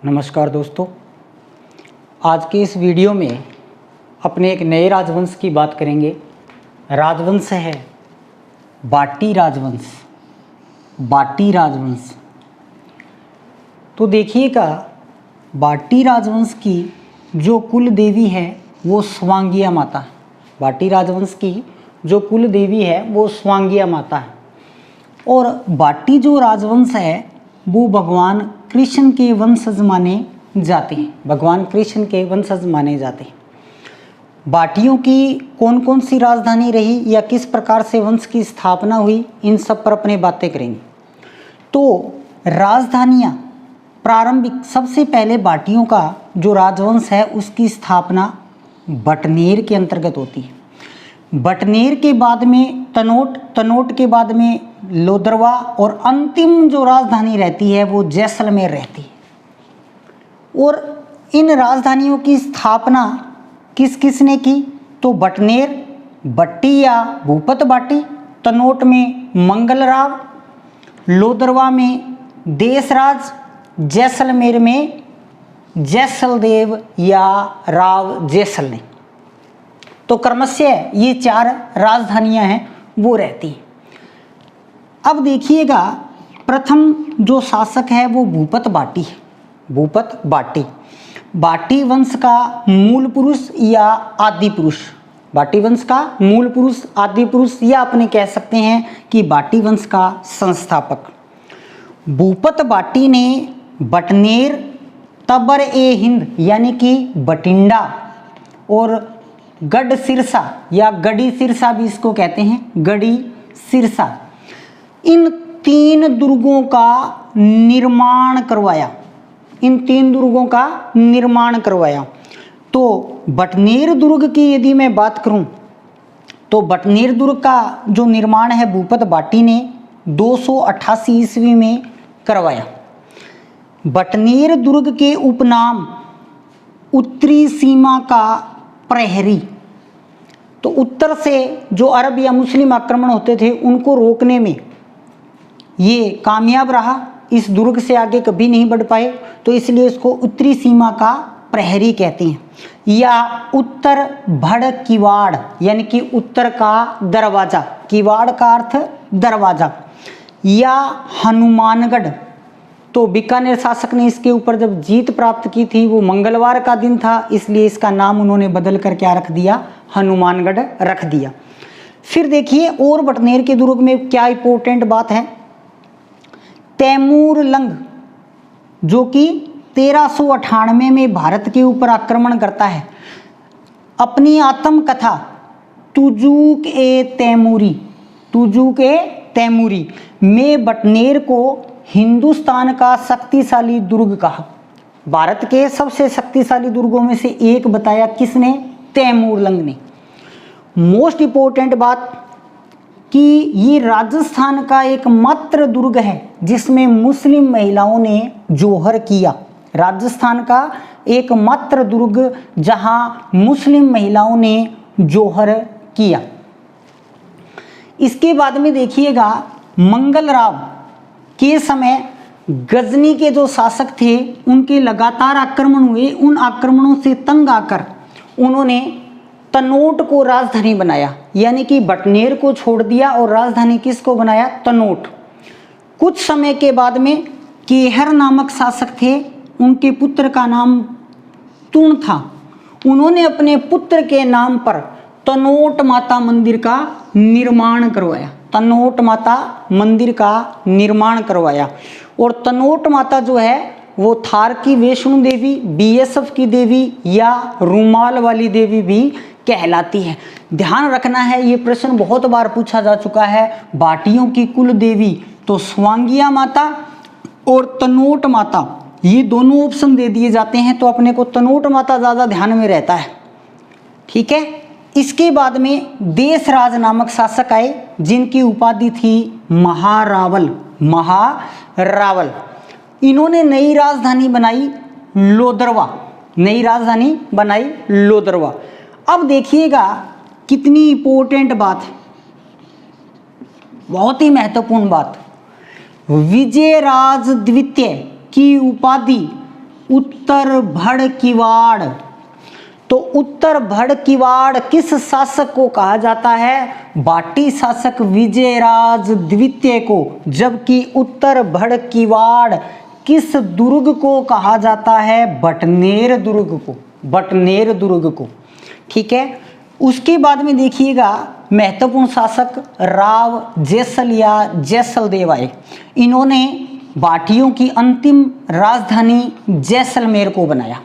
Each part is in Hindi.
नमस्कार दोस्तों, आज के इस वीडियो में अपने एक नए राजवंश की बात करेंगे। राजवंश है बाटी राजवंश। बाटी राजवंश तो देखिएगा, बाटी राजवंश की जो कुल देवी है वो स्वांगिया माता। बाटी राजवंश की जो कुल देवी है वो स्वांगिया माता है। और बाटी जो राजवंश है वो भगवान कृष्ण के वंशज माने जाते हैं। भगवान कृष्ण के वंशज माने जाते हैं। बाटियों की कौन कौन सी राजधानी रही या किस प्रकार से वंश की स्थापना हुई, इन सब पर अपने बातें करेंगे। तो राजधानियाँ प्रारंभिक, सबसे पहले बाटियों का जो राजवंश है उसकी स्थापना बटनेर के अंतर्गत होती है। बटनेर के बाद में तनोट, तनोट के बाद में लोदरवा और अंतिम जो राजधानी रहती है वो जैसलमेर रहती है। और इन राजधानियों की स्थापना किस किस ने की? तो बटनेर, बट्टी या भूपत बाटी, तनोट में मंगलराव, लोदरवा में देशराज, जैसलमेर में जैसलदेव या राव जैसल ने। तो क्रमशः ये 4 राजधानियां हैं वो रहती हैं। अब देखिएगा, प्रथम जो शासक है वो भूपत बाटी है। भूपत बाटी, बाटी वंश का मूल पुरुष या आदि पुरुष, बाटी वंश का मूल पुरुष, आदि पुरुष, या अपने कह सकते हैं कि बाटी वंश का संस्थापक। भूपत बाटी ने बटनेर, तबर ए हिंद यानी कि बटिंडा और गढ़ सिरसा या गढ़ी सिरसा भी इसको कहते हैं, गढ़ी सिरसा, इन 3 दुर्गों का निर्माण करवाया। इन 3 दुर्गों का निर्माण करवाया। तो बटनेर दुर्ग की यदि मैं बात करूं तो बटनेर दुर्ग का जो निर्माण है भूपत बाटी ने 288 ईस्वी में करवाया। बटनेर दुर्ग के उपनाम उत्तरी सीमा का प्रहरी, तो उत्तर से जो अरब या मुस्लिम आक्रमण होते थे उनको रोकने में ये कामयाब रहा। इस दुर्ग से आगे कभी नहीं बढ़ पाए, तो इसलिए इसको उत्तरी सीमा का प्रहरी कहते हैं। या उत्तर भड़ किवाड़ यानी कि उत्तर का दरवाजा, किवाड़ का अर्थ दरवाजा, या हनुमानगढ़। तो बीकानेर शासक ने इसके ऊपर जब जीत प्राप्त की थी वो मंगलवार का दिन था, इसलिए इसका नाम उन्होंने बदल कर क्या रख दिया, हनुमानगढ़ रख दिया। फिर देखिए और बटनेर के दुर्ग में क्या इंपॉर्टेंट बात है, तैमूर लंग जो कि 1398 में भारत के ऊपर आक्रमण करता है, अपनी आत्मकथा तुजूक ए तैमूरी, तुजूक ए तैमूरी में बटनेर को हिंदुस्तान का शक्तिशाली दुर्ग कहा। भारत के सबसे शक्तिशाली दुर्गों में से एक बताया किसने? तैमूर लंग ने। मोस्ट इंपॉर्टेंट बात कि ये राजस्थान का एकमात्र दुर्ग है जिसमें मुस्लिम महिलाओं ने जौहर किया। राजस्थान का एकमात्र दुर्ग जहां मुस्लिम महिलाओं ने जौहर किया। इसके बाद में देखिएगा, मंगलराव के समय गजनी के जो शासक थे उनके लगातार आक्रमण हुए। उन आक्रमणों से तंग आकर उन्होंने तनोट को राजधानी बनाया, यानी कि बटनेर को छोड़ दिया और राजधानी किसको बनाया? तनोट। कुछ समय के बाद में केहर नामक शासक थे, उनके पुत्र का नाम तुण था। उन्होंने अपने पुत्र के नाम पर तनोट माता मंदिर का निर्माण करवाया। तनोट माता मंदिर का निर्माण करवाया। और तनोट माता जो है वो थार की वैष्णो देवी, बीएसएफ की देवी या रुमाल वाली देवी भी कहलाती है। ध्यान रखना है, ये प्रश्न बहुत बार पूछा जा चुका है। बाटियों की कुल देवी तो स्वांगिया माता और तनोट माता, ये दोनों ऑप्शन दे दिए जाते हैं, तो अपने को तनोट माता ज़्यादा ध्यान में रहता है। ठीक है। इसके बाद में देशराज नामक शासक आए जिनकी उपाधि थी महारावल। महारावल, इन्होंने नई राजधानी बनाई लोदरवा। नई राजधानी बनाई लोदरवा। अब देखिएगा कितनी इंपॉर्टेंट बात है, बहुत ही महत्वपूर्ण बात। विजयराज द्वितीय की उपाधि उत्तर भड़किवाड़। तो उत्तर भड़किवाड़ किस शासक को कहा जाता है? बाटी शासक विजयराज द्वितीय को। जबकि उत्तर भड़किवाड़ किस दुर्ग को कहा जाता है? बटनेर दुर्ग को, बटनेर दुर्ग को। ठीक है। उसके बाद में देखिएगा महत्वपूर्ण शासक राव जैसल या जैसल देव आए। इन्होंने बाटियों की अंतिम राजधानी जैसलमेर को बनाया,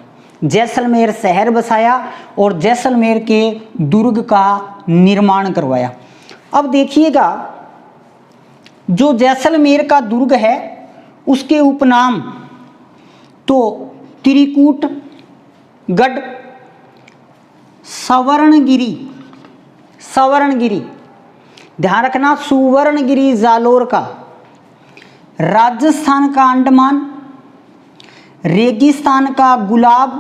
जैसलमेर शहर बसाया और जैसलमेर के दुर्ग का निर्माण करवाया। अब देखिएगा जो जैसलमेर का दुर्ग है उसके उपनाम तो त्रिकूट गढ़, सवर्णगिरी, सवर्णगिरी, ध्यान रखना, सुवर्णगिरी जालोर का, राजस्थान का अंडमान, रेगिस्तान का गुलाब,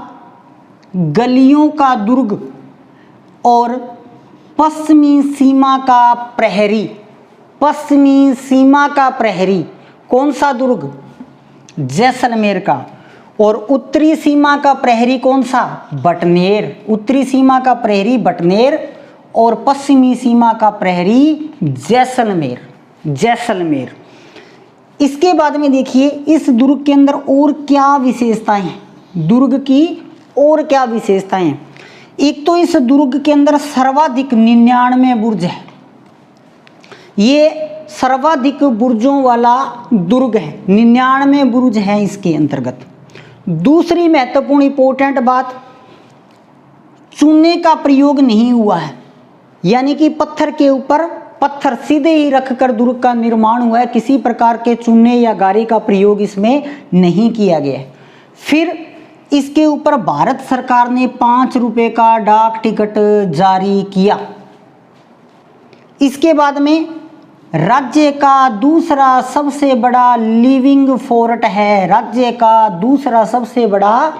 गलियों का दुर्ग और पश्चिमी सीमा का प्रहरी। पश्चिमी सीमा का प्रहरी कौन सा दुर्ग? जैसलमेर का। और उत्तरी सीमा का प्रहरी कौन सा? बटनेर। उत्तरी सीमा का प्रहरी बटनेर और पश्चिमी सीमा का प्रहरी जैसलमेर, जैसलमेर। इसके बाद में देखिए इस दुर्ग के अंदर और क्या विशेषताएं हैं, दुर्ग की और क्या विशेषताएं हैं। एक तो इस दुर्ग के अंदर सर्वाधिक 99 बुर्ज है, ये सर्वाधिक बुर्जों वाला दुर्ग है, 99 बुर्ज है इसके अंतर्गत। दूसरी महत्वपूर्ण इंपॉर्टेंट बात, चूने का प्रयोग नहीं हुआ है, यानी कि पत्थर के ऊपर पत्थर सीधे ही रखकर दुर्ग का निर्माण हुआ है, किसी प्रकार के चूने या गारे का प्रयोग इसमें नहीं किया गया है। फिर इसके ऊपर भारत सरकार ने 5 रुपए का डाक टिकट जारी किया। इसके बाद में राज्य का दूसरा सबसे बड़ा लिविंग फोर्ट है, राज्य का दूसरा सबसे बड़ा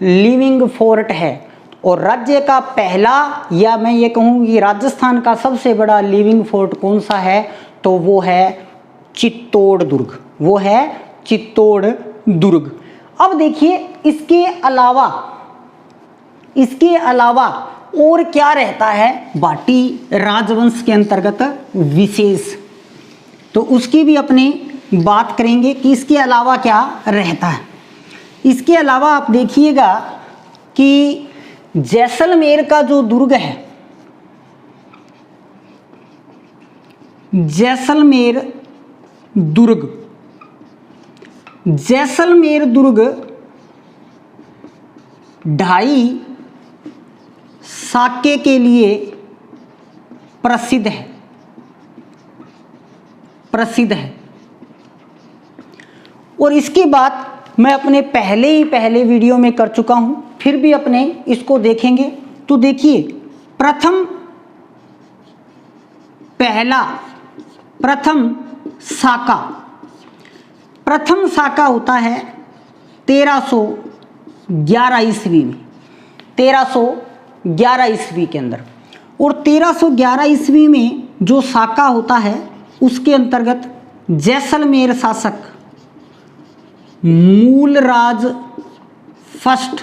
लिविंग फोर्ट है। और राज्य का पहला, या मैं ये कहूँ कि राजस्थान का सबसे बड़ा लिविंग फोर्ट कौन सा है? तो वो है चित्तौड़ दुर्ग, वो है चित्तौड़ दुर्ग। अब देखिए इसके अलावा और क्या रहता है बाटी राजवंश के अंतर्गत विशेष, तो उसकी भी अपनी बात करेंगे कि इसके अलावा क्या रहता है। इसके अलावा आप देखिएगा कि जैसलमेर का जो दुर्ग है, जैसलमेर दुर्ग, जैसलमेर दुर्ग 2.5 साके के लिए प्रसिद्ध है, प्रसिद्ध है। और इसकी बात मैं अपने पहले वीडियो में कर चुका हूं, फिर भी अपने इसको देखेंगे तो देखिए प्रथम साका होता है 1311 ईस्वी में, 1311 ईस्वी के अंदर। और 1311 ईस्वी में जो साका होता है उसके अंतर्गत जैसलमेर शासक मूलराज फर्स्ट,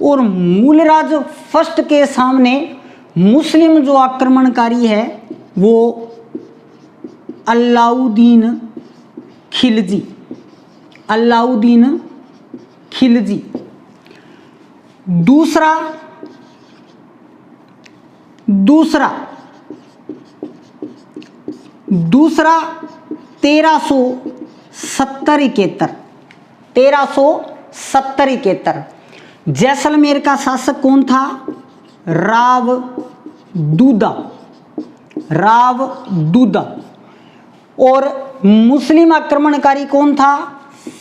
और मूलराज फर्स्ट के सामने मुस्लिम जो आक्रमणकारी है वो अलाउद्दीन खिलजी, अलाउद्दीन खिलजी। दूसरा 1370-71 जैसलमेर का शासक कौन था? राव दूदा। और मुस्लिम आक्रमणकारी कौन था?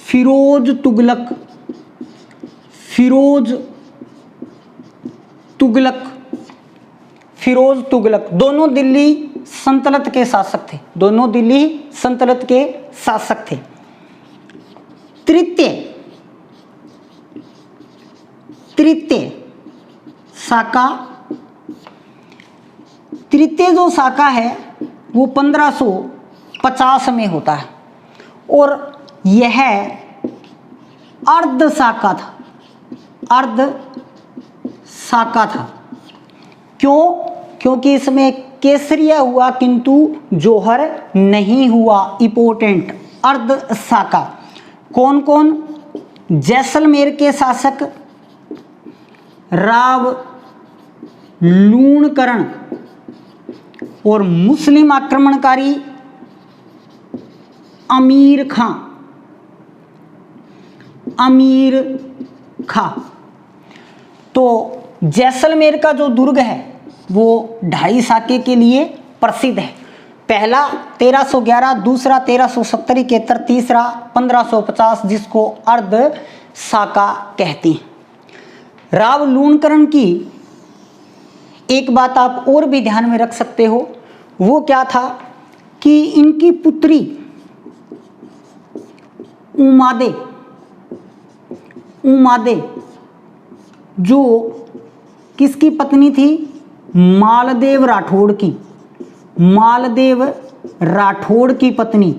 फिरोज तुगलक। दोनों दिल्ली सल्तनत के शासक थे, दोनों दिल्ली सल्तनत के शासक थे। तृतीय जो साका है वो 1550 में होता है और यह अर्ध साका था, अर्ध साका था। क्यों? क्योंकि इसमें केसरिया हुआ किंतु जौहर नहीं हुआ। इंपोर्टेंट, अर्ध साका। कौन कौन? जैसलमेर के शासक राव लूणकरण और मुस्लिम आक्रमणकारी अमीर खां। तो जैसलमेर का जो दुर्ग है वो 2.5 साके के लिए प्रसिद्ध है। पहला 1311, दूसरा 1370, 71, तीसरा 1550, जिसको अर्ध साका कहते हैं। राव लूणकरण की एक बात आप और भी ध्यान में रख सकते हो, वो क्या था कि इनकी पुत्री उमादे जो किसकी पत्नी थी? मालदेव राठौड़ की पत्नी,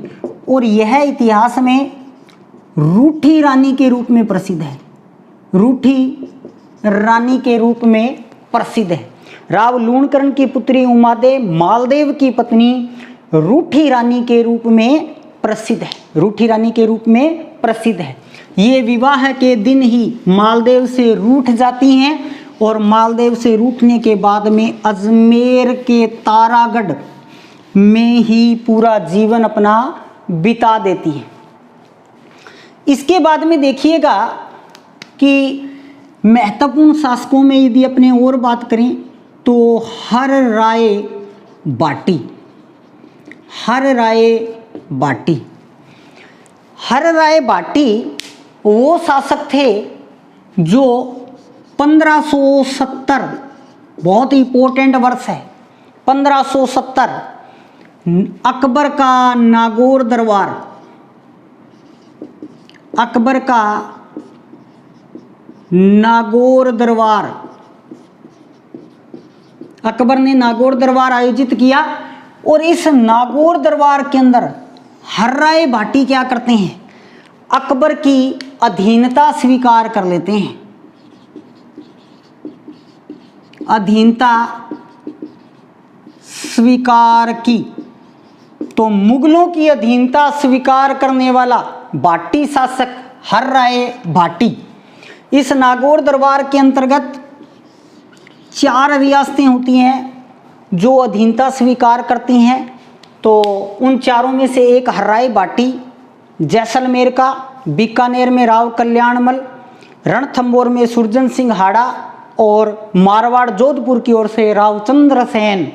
और यह इतिहास में रूठी रानी के रूप में प्रसिद्ध है। राव लूणकरण की पुत्री उमादे मालदेव की पत्नी रूठी रानी के रूप में प्रसिद्ध है। ये विवाह के दिन ही मालदेव से रूठ जाती हैं और मालदेव से रूठने के बाद में अजमेर के तारागढ़ में ही पूरा जीवन अपना बिता देती हैं। इसके बाद में देखिएगा कि महत्वपूर्ण शासकों में यदि अपने और बात करें तो हर राय बाटी वो शासक थे जो 1570, बहुत इंपॉर्टेंट वर्ष है 1570, अकबर का नागौर दरबार अकबर ने नागौर दरबार आयोजित किया, और इस नागौर दरबार के अंदर हर राय भाटी क्या करते हैं? अकबर की अधीनता स्वीकार कर लेते हैं। अधीनता स्वीकार की, तो मुगलों की अधीनता स्वीकार करने वाला भाटी शासक हर राय भाटी। इस नागौर दरबार के अंतर्गत 4 रियासतें होती हैं जो अधीनता स्वीकार करती हैं। तो उन चारों में से एक हर राय भाटी, जैसलमेर का, बीकानेर में राव कल्याणमल, रणथंभौर में सुरजन सिंह हाड़ा, और मारवाड़ जोधपुर की ओर से रावचंद्र सेन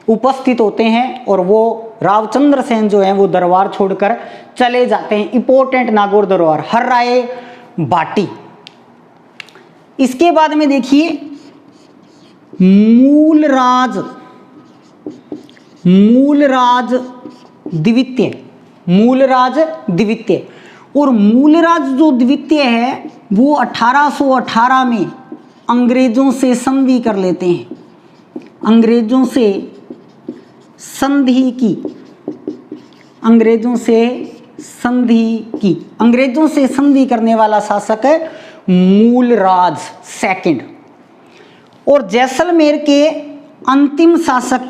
उपस्थित होते हैं, और वो रावचंद्र सेन जो हैं वो दरबार छोड़कर चले जाते हैं। इंपॉर्टेंट नागौर दरबार हर राय भाटी। इसके बाद में देखिए मूलराज द्वितीय, और मूलराज जो द्वितीय है वो 1818 में अंग्रेजों से संधि कर लेते हैं। अंग्रेजों से संधि करने वाला शासक है मूलराज सेकंड। और जैसलमेर के अंतिम शासक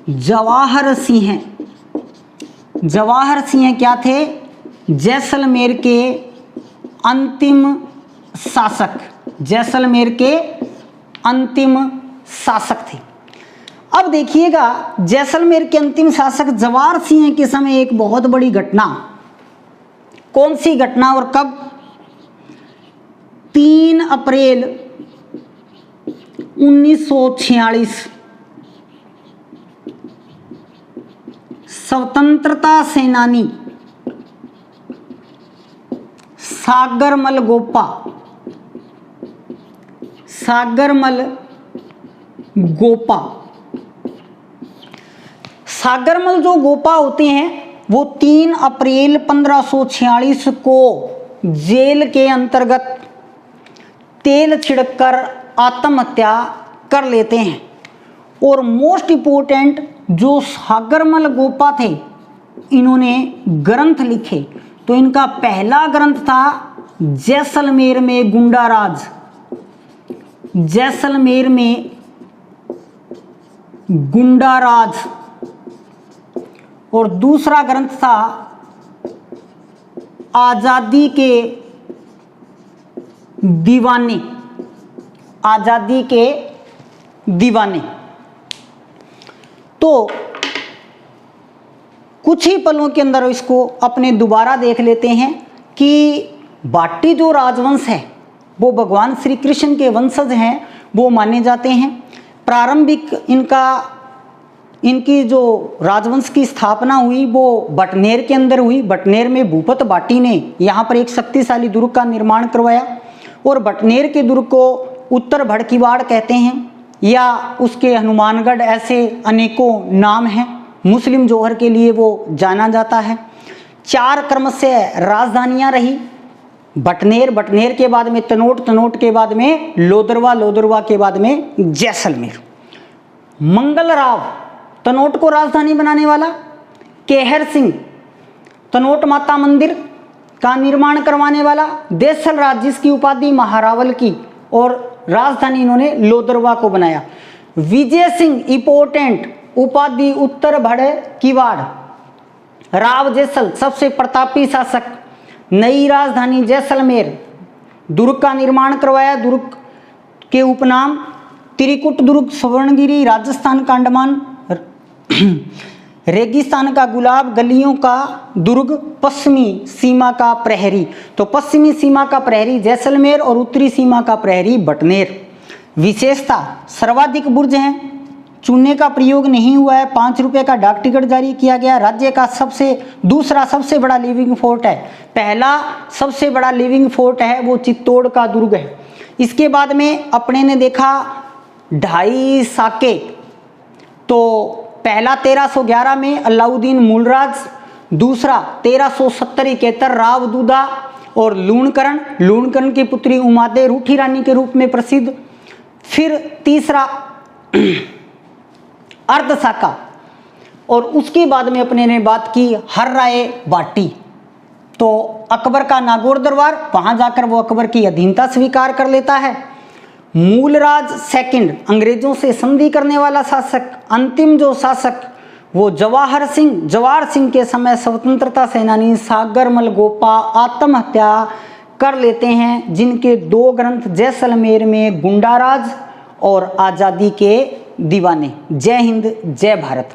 जवाहर सिंह क्या थे? जैसलमेर के अंतिम शासक थे। अब देखिएगा जैसलमेर के अंतिम शासक जवाहर सिंह के समय एक बहुत बड़ी घटना, कौन सी घटना और कब? 3 अप्रैल 1946 स्वतंत्रता सेनानी सागरमल जो गोपा होते हैं वो 3 अप्रैल 1546 को जेल के अंतर्गत तेल छिड़ककर आत्महत्या कर लेते हैं। और मोस्ट इंपोर्टेंट जो सागरमल गोपा थे, इन्होंने ग्रंथ लिखे। तो इनका पहला ग्रंथ था जैसलमेर में गुंडाराज, जैसलमेर में गुंडाराज। और दूसरा ग्रंथ था आजादी के दीवाने, आजादी के दीवाने। तो कुछ ही पलों के अंदर इसको अपने दोबारा देख लेते हैं कि बाटी जो राजवंश है वो भगवान श्री कृष्ण के वंशज हैं, वो माने जाते हैं। प्रारंभिक इनकी जो राजवंश की स्थापना हुई वो बटनेर के अंदर हुई। बटनेर में भूपत बाटी ने यहाँ पर एक शक्तिशाली दुर्ग का निर्माण करवाया और बटनेर के दुर्ग को उत्तर भड़कीवाड़ कहते हैं या उसके हनुमानगढ़, ऐसे अनेकों नाम हैं। मुस्लिम जौहर के लिए वो जाना जाता है। 4 क्रमशः राजधानियाँ रही, बटनेर, बटनेर के बाद में तनोट, तनोट के बाद में लोदरवा, लोदरवा के बाद में जैसलमेर। मंगलराव तनोट को राजधानी बनाने वाला, केहर सिंह तनोट माता मंदिर का निर्माण करवाने वाला, देसल राज जिसकी उपाधि महारावल की और राजधानी इन्होंने लोदरवा को बनाया। विजय सिंह इंपोर्टेंट उपाधि उत्तर भड़कीवाड़, राव जैसल सबसे प्रतापी शासक, नई राजधानी जैसलमेर, दुर्ग का निर्माण करवाया। दुर्ग के उपनाम त्रिकुट दुर्ग, स्वर्णगिरी, राजस्थान का अंडमान, रेगिस्तान का गुलाब, गलियों का दुर्ग, पश्चिमी सीमा का प्रहरी। तो पश्चिमी सीमा का प्रहरी जैसलमेर और उत्तरी सीमा का प्रहरी बटनेर। विशेषता सर्वाधिक बुर्ज हैं, चूने का प्रयोग नहीं हुआ है, 5 रुपये का डाक टिकट जारी किया गया। राज्य का दूसरा सबसे बड़ा लिविंग फोर्ट है। पहला सबसे बड़ा लिविंग फोर्ट है वो चित्तौड़ का दुर्ग है। इसके बाद में अपने ने देखा 2.5 साके। तो पहला 1311 में अलाउद्दीन मूलराज, दूसरा 1370-71 राव दूदा और लूणकरण की पुत्री उमादे रूठी रानी के रूप में प्रसिद्ध। फिर तीसरा अर्धसाका और उसके बाद में अपने ने बात की हर राय बाटी। तो अकबर का नागौर दरबार, वहां जाकर वो अकबर की अधीनता स्वीकार कर लेता है। मूलराज सेकंड, अंग्रेजों से संधि करने वाला शासक। अंतिम जो शासक वो जवाहर सिंह के समय स्वतंत्रता सेनानी सागरमल गोपा आत्महत्या कर लेते हैं, जिनके 2 ग्रंथ जैसलमेर में गुंडाराज और आज़ादी के दीवाने। जय हिंद, जय भारत।